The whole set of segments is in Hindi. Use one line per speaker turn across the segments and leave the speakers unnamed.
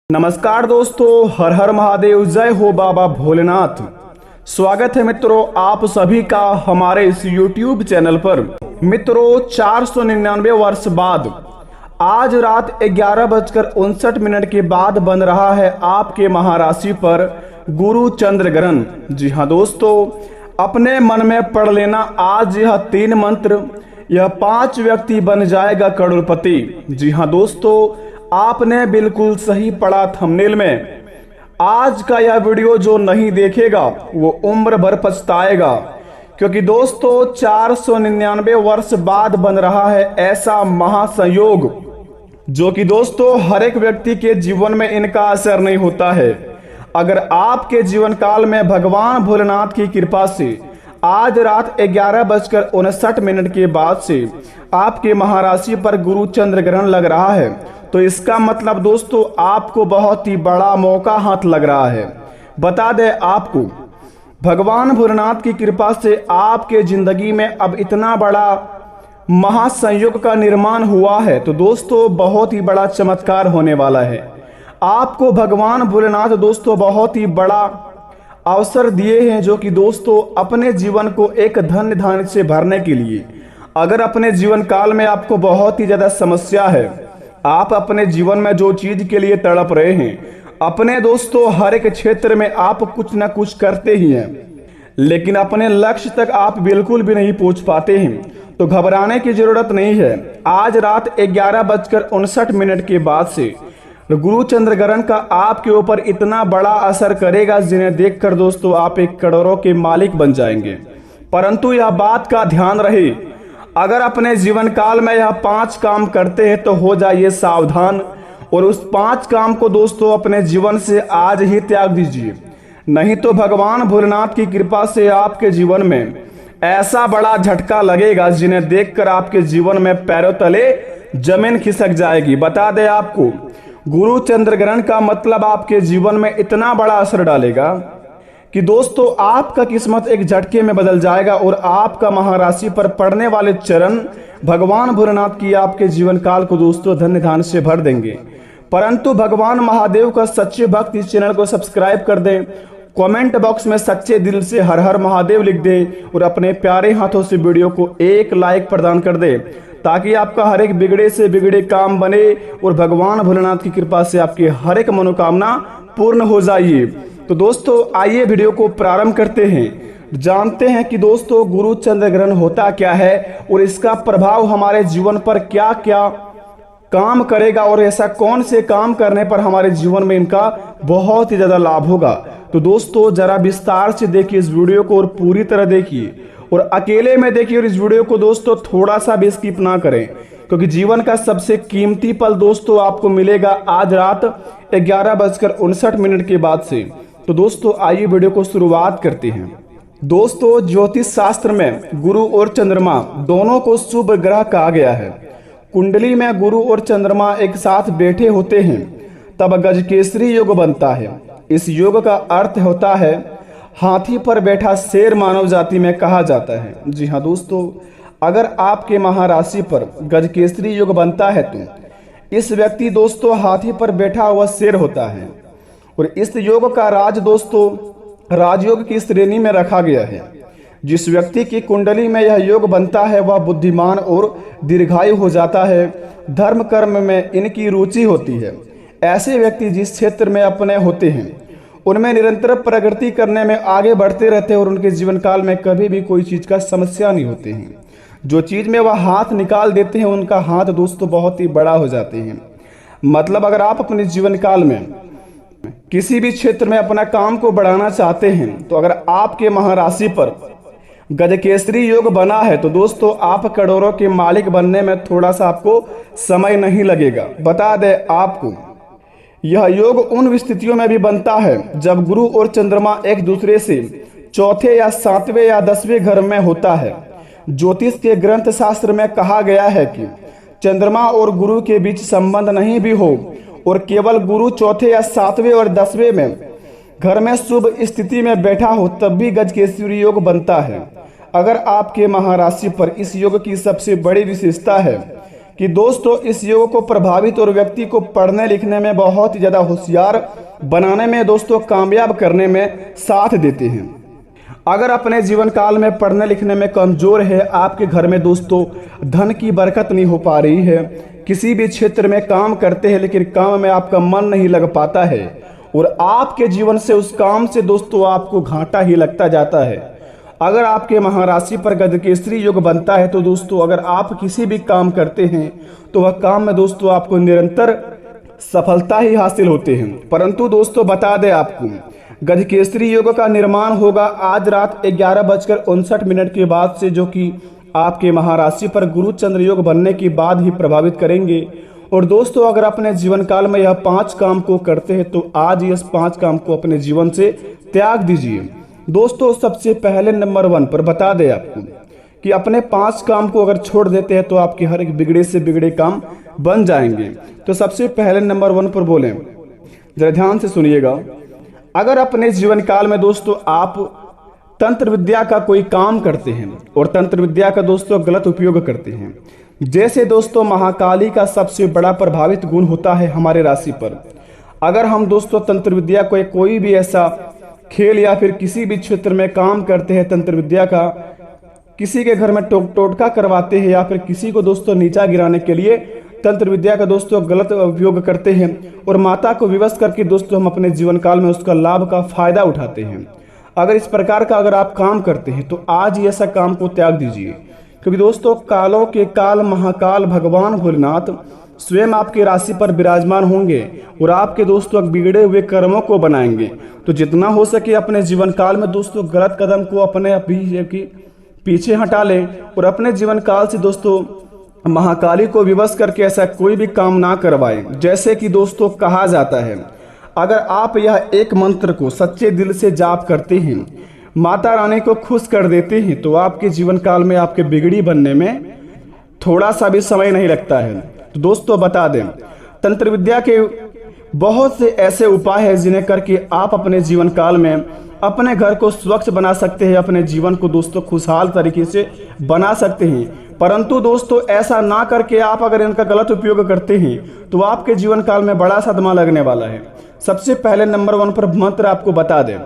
नमस्कार दोस्तों, हर हर महादेव, जय हो बाबा भोलेनाथ। स्वागत है मित्रों आप सभी का हमारे इस YouTube चैनल पर। मित्रों 499 वर्ष बाद आज रात 11:59 के बाद बन रहा है आपके महाराशि पर गुरु चंद्र ग्रहण। जी हाँ दोस्तों, अपने मन में पढ़ लेना आज यह 3 मंत्र, यह 5 व्यक्ति बन जाएगा करोड़पति। जी हाँ दोस्तों, आपने बिल्कुल सही पढ़ा थंबनेल में। आज का यह वीडियो जो नहीं देखेगा वो उम्र भर पछताएगा, क्योंकि दोस्तों 499 वर्ष बाद बन रहा है ऐसा महासंयोग जो कि दोस्तों हर एक व्यक्ति के जीवन में इनका असर नहीं होता है। अगर आपके जीवन काल में भगवान भोलेनाथ की कृपा से आज रात 11:59 के बाद से आपके महाराशि पर गुरु चंद्र ग्रहण लग रहा है, तो इसका मतलब दोस्तों आपको बहुत ही बड़ा मौका हाथ लग रहा है। बता दें आपको, भगवान भोलेनाथ की कृपा से आपके जिंदगी में अब इतना बड़ा महासंयोग का निर्माण हुआ है, तो दोस्तों बहुत ही बड़ा चमत्कार होने वाला है। आपको भगवान भोलेनाथ दोस्तों बहुत ही बड़ा अवसर दिए हैं, जो कि दोस्तों अपने जीवन को एक धन्य धान्य से भरने के लिए। अगर अपने जीवन काल में आपको बहुत ही ज्यादा समस्या है, आप अपने जीवन में जो चीज के लिए तड़प रहे हैं, अपने दोस्तों हर एक क्षेत्र में आप कुछ ना कुछ करते ही हैं, लेकिन अपने लक्ष्य तक आप बिल्कुल भी नहीं पहुंच पाते हैं, तो घबराने की जरूरत नहीं है। आज रात 11:59 के बाद से गुरु चंद्र ग्रहण का आपके ऊपर इतना बड़ा असर करेगा, जिन्हें देखकर दोस्तों आप एक करोड़ों के मालिक बन जाएंगे। परंतु यह बात का ध्यान रहे, अगर अपने जीवन काल में यह 5 काम करते हैं तो हो जाइए सावधान, और उस 5 काम को दोस्तों अपने जीवन से आज ही त्याग दीजिए, नहीं तो भगवान भोलेनाथ की कृपा से आपके जीवन में ऐसा बड़ा झटका लगेगा जिन्हें देखकर आपके जीवन में पैरों तले जमीन खिसक जाएगी। बता दें आपको, गुरु चंद्र ग्रहण का मतलब आपके जीवन में इतना बड़ा असर डालेगा कि दोस्तों आपका किस्मत एक झटके में बदल जाएगा, और आपका महाराशि पर पड़ने वाले चरण भगवान भोलेनाथ की आपके जीवन काल को दोस्तों धन्य धान्य से भर देंगे। परंतु भगवान महादेव का सच्चे भक्त इस चैनल को सब्सक्राइब कर दें, कमेंट बॉक्स में सच्चे दिल से हर हर महादेव लिख दें, और अपने प्यारे हाथों से वीडियो को एक लाइक प्रदान कर दें, ताकि आपका हर एक बिगड़े से बिगड़े काम बने और भगवान भोलेनाथ की कृपा से आपकी हर एक मनोकामना पूर्ण हो जाइए। तो दोस्तों आइए वीडियो को प्रारंभ करते हैं, जानते हैं कि दोस्तों गुरु चंद्र ग्रहण होता क्या है और इसका प्रभाव हमारे जीवन पर क्या क्या काम करेगा, और ऐसा कौन से काम करने पर हमारे जीवन में इनका बहुत ही ज्यादा लाभ होगा। तो दोस्तों जरा विस्तार से देखिए इस वीडियो को, और पूरी तरह देखिए, और अकेले में देखिए, और इस वीडियो को दोस्तों थोड़ा सा भी स्किप ना करें, क्योंकि जीवन का सबसे कीमती पल दोस्तों आपको मिलेगा आज रात 11:59 के बाद से। तो दोस्तों आइए वीडियो को शुरुआत करते हैं। दोस्तों ज्योतिष शास्त्र में गुरु और चंद्रमा दोनों को शुभ ग्रह कहा गया है। कुंडली में गुरु और चंद्रमा एक साथ बैठे होते हैं तब गजकेसरी योग बनता है। इस योग का अर्थ होता है हाथी पर बैठा शेर, मानव जाति में कहा जाता है। जी हाँ दोस्तों, अगर आपके महाराशि पर गजकेसरी योग बनता है तो इस व्यक्ति दोस्तों हाथी पर बैठा हुआ शेर होता है, और इस योग का राज दोस्तों राजयोग की श्रेणी में रखा गया है। जिस व्यक्ति की कुंडली में यह योग बनता है वह बुद्धिमान और दीर्घायु हो जाता है। धर्म कर्म में इनकी रुचि होती है। ऐसे व्यक्ति जिस क्षेत्र में अपने होते हैं उनमें निरंतर प्रगति करने में आगे बढ़ते रहते हैं, और उनके जीवन काल में कभी भी कोई चीज का समस्या नहीं होते हैं। जो चीज में वह हाथ निकाल देते हैं उनका हाथ दोस्तों बहुत ही बड़ा हो जाते हैं। मतलब अगर आप अपने जीवन काल में किसी भी क्षेत्र में अपना काम को बढ़ाना चाहते हैं, तो अगर आपके महाराशि पर गजकेसरी योग बना है तो दोस्तों आप करोड़ों के मालिक बनने में थोड़ा सा आपको समय नहीं लगेगा। बता दें आपको, यह योग उन स्थितियों में भी बनता है जब गुरु और चंद्रमा एक दूसरे से चौथे या 7वें या 10वें घर में होता है। ज्योतिष के ग्रंथ शास्त्र में कहा गया है कि चंद्रमा और गुरु के बीच संबंध नहीं भी हो, और केवल गुरु चौथे या 7वें और 10वें में घर में शुभ स्थिति में बैठा हो तब भी गजकेसरी योग बनता है। अगर आपके महाराशि पर इस योग की सबसे बड़ी विशेषता है कि दोस्तों इस योग को प्रभावित और व्यक्ति को पढ़ने लिखने में बहुत ही ज़्यादा होशियार बनाने में दोस्तों कामयाब करने में साथ देते हैं। अगर अपने जीवन काल में पढ़ने लिखने में कमजोर है, आपके घर में दोस्तों धन की बरकत नहीं हो पा रही है, किसी भी क्षेत्र में काम करते हैं लेकिन काम में आपका मन नहीं लग पाता है और आपके जीवन से उस काम से दोस्तों आपको घाटा ही लगता जाता है। अगर आपके महाराशि पर गजकेसरी योग बनता है तो दोस्तों अगर आप किसी भी काम करते हैं तो वह काम में दोस्तों आपको निरंतर सफलता ही हासिल होते हैं। परंतु दोस्तों बता दें आपको, गजकेसरी योग का निर्माण होगा आज रात 11:59 के बाद से, जो कि आपके महाराशि पर गुरु चंद्र योग बनने के बाद ही प्रभावित करेंगे। और दोस्तों अगर अपने जीवन काल में यह 5 काम को करते हैं तो आज इस 5 काम को अपने जीवन से त्याग दीजिए। दोस्तों सबसे पहले नंबर 1 पर बता दें आपको कि अपने 5 काम को अगर छोड़ देते हैं तो आपके हर एक बिगड़े से बिगड़े काम बन जाएंगे। तो सबसे पहले नंबर 1 पर बोले, जरा ध्यान से सुनिएगा। अगर अपने जीवन काल में दोस्तों आप तंत्र विद्या का कोई काम करते हैं और तंत्र विद्या का दोस्तों गलत उपयोग करते हैं, जैसे दोस्तों महाकाली का सबसे बड़ा प्रभावित गुण होता है हमारे राशि पर। अगर हम दोस्तों तंत्र विद्या को कोई भी ऐसा खेल या फिर किसी भी क्षेत्र में काम करते हैं, तंत्र विद्या का किसी के घर में टोटका करवाते हैं या फिर किसी को दोस्तों नीचा गिराने के लिए तंत्र विद्या का दोस्तों गलत उपयोग करते हैं और माता को विवश करके दोस्तों हम अपने जीवन काल में उसका लाभ का फायदा उठाते हैं। अगर इस प्रकार का अगर आप काम करते हैं तो आज ही ऐसा काम को त्याग दीजिए, क्योंकि दोस्तों कालों के काल महाकाल भगवान भोलेनाथ स्वयं आपकी राशि पर विराजमान होंगे और आपके दोस्तों बिगड़े हुए कर्मों को बनाएंगे। तो जितना हो सके अपने जीवन काल में दोस्तों गलत कदम को अपने पीछे हटा लें और अपने जीवन काल से दोस्तों महाकाली को विवश करके ऐसा कोई भी काम ना करवाएं। जैसे कि दोस्तों कहा जाता है, अगर आप यह एक मंत्र को सच्चे दिल से जाप करते हैं, माता रानी को खुश कर देते हैं, तो आपके जीवन काल में आपके बिगड़ी बनने में थोड़ा सा भी समय नहीं लगता है। तो दोस्तों बता दें, तंत्र विद्या के बहुत से ऐसे उपाय हैं जिन्हें करके आप अपने जीवन काल में अपने घर को स्वच्छ बना सकते हैं, अपने जीवन को दोस्तों खुशहाल तरीके से बना सकते हैं। परंतु दोस्तों ऐसा ना करके आप अगर इनका गलत उपयोग करते हैं तो आपके जीवन काल में बड़ा सदमा लगने वाला है। सबसे पहले नंबर 1 पर मंत्र आपको बता दें,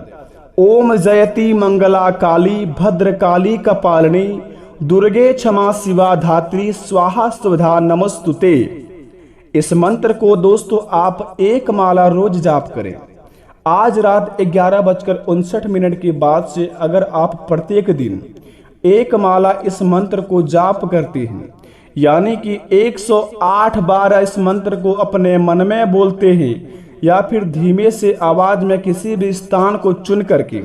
ओम जयति मंगला काली भद्र काली कपालिनी दुर्गे क्षमा शिवा धात्री स्वाहा स्वधा नमस्तुते। इस मंत्र को दोस्तों आप 1 माला रोज जाप करें। आज रात 11:59 के बाद से अगर आप प्रत्येक दिन 1 माला इस मंत्र को जाप करते हैं, यानी कि 108 बार इस मंत्र को अपने मन में बोलते हैं या फिर धीमे से आवाज में किसी भी स्थान को चुन करके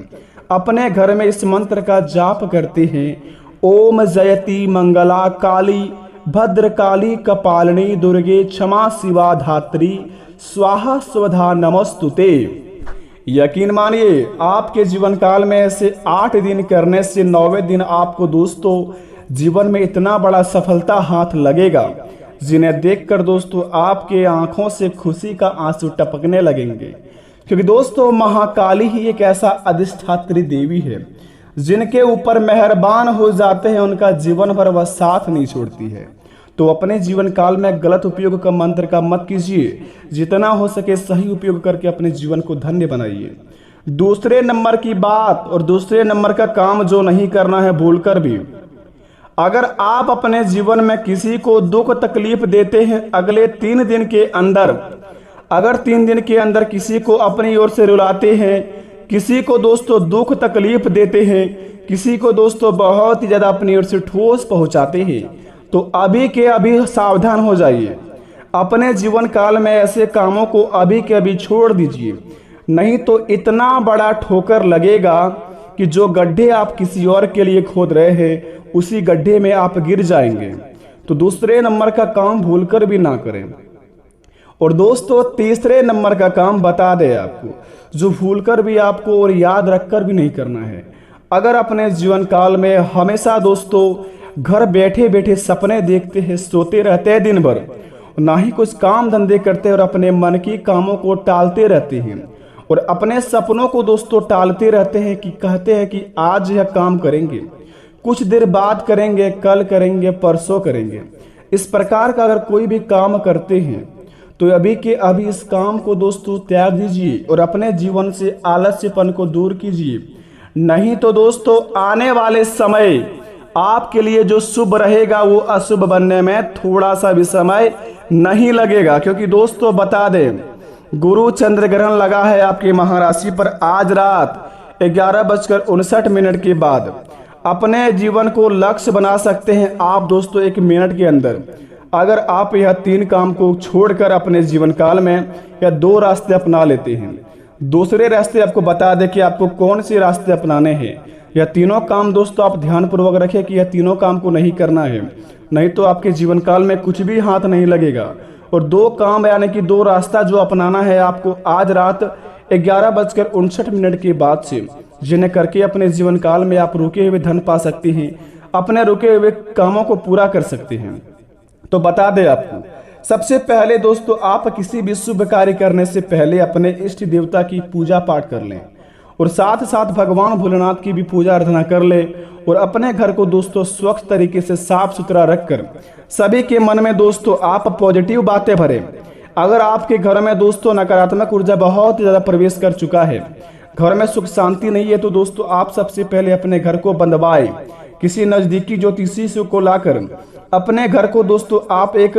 अपने घर में इस मंत्र का जाप करते हैं, ओम जयति मंगला काली भद्र काली कपालिनी दुर्गे क्षमा शिवा धात्री स्वाहा स्वधा नमस्तुते। यकीन मानिए आपके जीवन काल में ऐसे 8 दिन करने से 9वें दिन आपको दोस्तों जीवन में इतना बड़ा सफलता हाथ लगेगा, जिन्हें देखकर दोस्तों आपके आंखों से खुशी का आंसू टपकने लगेंगे। क्योंकि दोस्तों महाकाली ही एक ऐसा अधिष्ठात्री देवी है जिनके ऊपर मेहरबान हो जाते हैं, उनका जीवन भर वह साथ नहीं छोड़ती है। तो अपने जीवन काल में गलत उपयोग का मंत्र का मत कीजिए, जितना हो सके सही उपयोग करके अपने जीवन को धन्य बनाइए। दूसरे नंबर की बात और दूसरे नंबर का काम जो नहीं करना है भूलकर भी, अगर आप अपने जीवन में किसी को दुख तकलीफ देते हैं, अगले 3 दिन के अंदर अगर 3 दिन के अंदर किसी को अपनी ओर से रुलाते हैं, किसी को दोस्तों दुख तकलीफ देते हैं, किसी को दोस्तों बहुत ही ज्यादा अपनी ओर से ठोस पहुंचाते हैं, तो अभी के अभी सावधान हो जाइए। अपने जीवन काल में ऐसे कामों को अभी के अभी छोड़ दीजिए, नहीं तो इतना बड़ा ठोकर लगेगा कि जो गड्ढे आप किसी और के लिए खोद रहे हैं उसी गड्ढे में आप गिर जाएंगे। तो दूसरे नंबर का काम भूलकर भी ना करें। और दोस्तों तीसरे नंबर का काम बता दें आपको, जो भूलकर भी आपको और याद रखकर भी नहीं करना है। अगर अपने जीवन काल में हमेशा दोस्तों घर बैठे बैठे सपने देखते हैं, सोते रहते हैं दिन भर, ना ही कुछ काम धंधे करते और अपने मन की कामों को टालते रहते हैं और अपने सपनों को दोस्तों टालते रहते हैं कि कहते हैं कि आज यह काम करेंगे, कुछ देर बाद करेंगे, कल करेंगे, परसों करेंगे। इस प्रकार का अगर कोई भी काम करते हैं तो अभी के अभी इस काम को दोस्तों त्याग दीजिए और अपने जीवन से आलस्यपन को दूर कीजिए। नहीं तो दोस्तों आने वाले समय आपके लिए जो शुभ रहेगा वो अशुभ बनने में थोड़ा सा भी समय नहीं लगेगा। क्योंकि दोस्तों बता दें, गुरु चंद्र ग्रहण लगा है आपकी महाराशि पर आज रात 11:59 के बाद। अपने जीवन को लक्ष्य बना सकते हैं आप दोस्तों 1 मिनट के अंदर, अगर आप यह 3 काम को छोड़कर अपने जीवन काल में या 2 रास्ते अपना लेते हैं। दूसरे रास्ते आपको बता दें कि आपको कौन से रास्ते अपनाने हैं। यह तीनों काम दोस्तों आप ध्यानपूर्वक रखें कि यह तीनों काम को नहीं करना है, नहीं तो आपके जीवन काल में कुछ भी हाथ नहीं लगेगा। और 2 काम यानी कि 2 रास्ता जो अपनाना है आपको आज रात 11:59 के बाद से, जिन्हें करके अपने जीवन काल में आप रुके हुए धन पा सकते हैं, अपने रुके हुए कामों को पूरा कर सकते हैं। तो बता दें आपको, सबसे पहले दोस्तों आप किसी भी शुभ कार्य करने से पहले अपने इष्ट देवता की पूजा पाठ कर लें और साथ साथ भगवान भोलेनाथ की भी पूजा अर्चना कर ले और अपने घर को दोस्तों स्वच्छ तरीके से साफ सुथरा रखकर सभी के मन में दोस्तों आप पॉजिटिव बातें भरें। अगर आपके घर में दोस्तों नकारात्मक ऊर्जा बहुत ज़्यादा प्रवेश कर चुका है, घर में सुख शांति नहीं है, तो दोस्तों आप सबसे पहले अपने घर को बंधवाए किसी नज़दीकी ज्योतिषी से को लाकर अपने घर को दोस्तों आप एक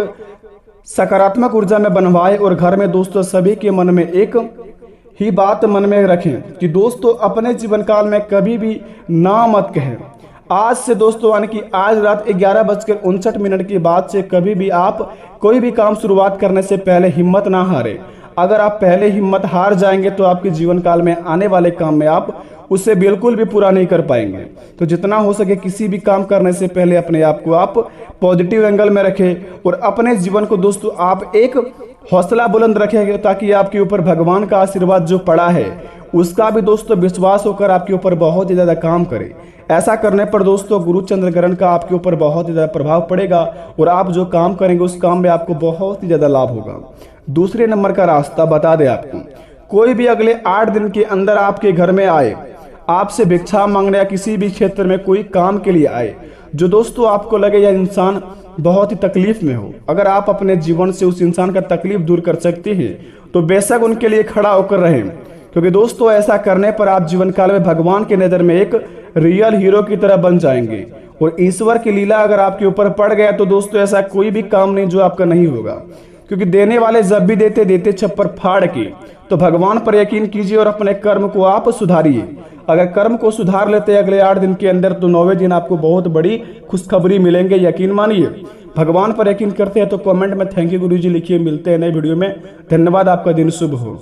सकारात्मक ऊर्जा में बनवाए और घर में दोस्तों सभी के मन में एक ही बात मन में रखें कि दोस्तों अपने जीवन काल में कभी भी ना मत कहें। आज से दोस्तों यानी कि आज रात 11:59 के बाद से कभी भी आप कोई भी काम शुरुआत करने से पहले हिम्मत ना हारे। अगर आप पहले हिम्मत हार जाएंगे तो आपके जीवन काल में आने वाले काम में आप उसे बिल्कुल भी पूरा नहीं कर पाएंगे। तो जितना हो सके किसी भी काम करने से पहले अपने आप को आप पॉजिटिव एंगल में रखें और अपने जीवन को दोस्तों आप एक हौसला बुलंद रखेंगे, ताकि आपके ऊपर भगवान का आशीर्वाद जो पड़ा है उसका भी दोस्तों विश्वास होकर आपके ऊपर बहुत ही ज़्यादा काम करे। ऐसा करने पर दोस्तों गुरु चंद्र ग्रहण का आपके ऊपर बहुत ही ज़्यादा प्रभाव पड़ेगा और आप जो काम करेंगे उस काम में आपको बहुत ही ज़्यादा लाभ होगा। दूसरे नंबर का रास्ता बता दें आपको, कोई भी अगले 8 दिन के अंदर आपके घर में आए, आपसे भिक्षा मांगने या किसी भी क्षेत्र में कोई काम के लिए आए, जो दोस्तों आपको लगे यह इंसान बहुत ही तकलीफ में हो, अगर आप अपने जीवन से उस इंसान का तकलीफ दूर कर सकते हैं तो बेशक उनके लिए खड़ा होकर रहें। क्योंकि दोस्तों ऐसा करने पर आप जीवन काल में भगवान की नज़र में एक रियल हीरो की तरह बन जाएंगे और ईश्वर की लीला अगर आपके ऊपर पड़ गया तो दोस्तों ऐसा कोई भी काम नहीं जो आपका नहीं होगा। क्योंकि देने वाले जब भी देते देते छप्पर फाड़ के। तो भगवान पर यकीन कीजिए और अपने कर्म को आप सुधारिए। अगर कर्म को सुधार लेते हैं अगले 8 दिन के अंदर तो 9वें दिन आपको बहुत बड़ी खुशखबरी मिलेंगे, यकीन मानिए। भगवान पर यकीन करते हैं तो कमेंट में थैंक यू गुरुजी लिखिए। मिलते हैं नए वीडियो में। धन्यवाद, आपका दिन शुभ हो।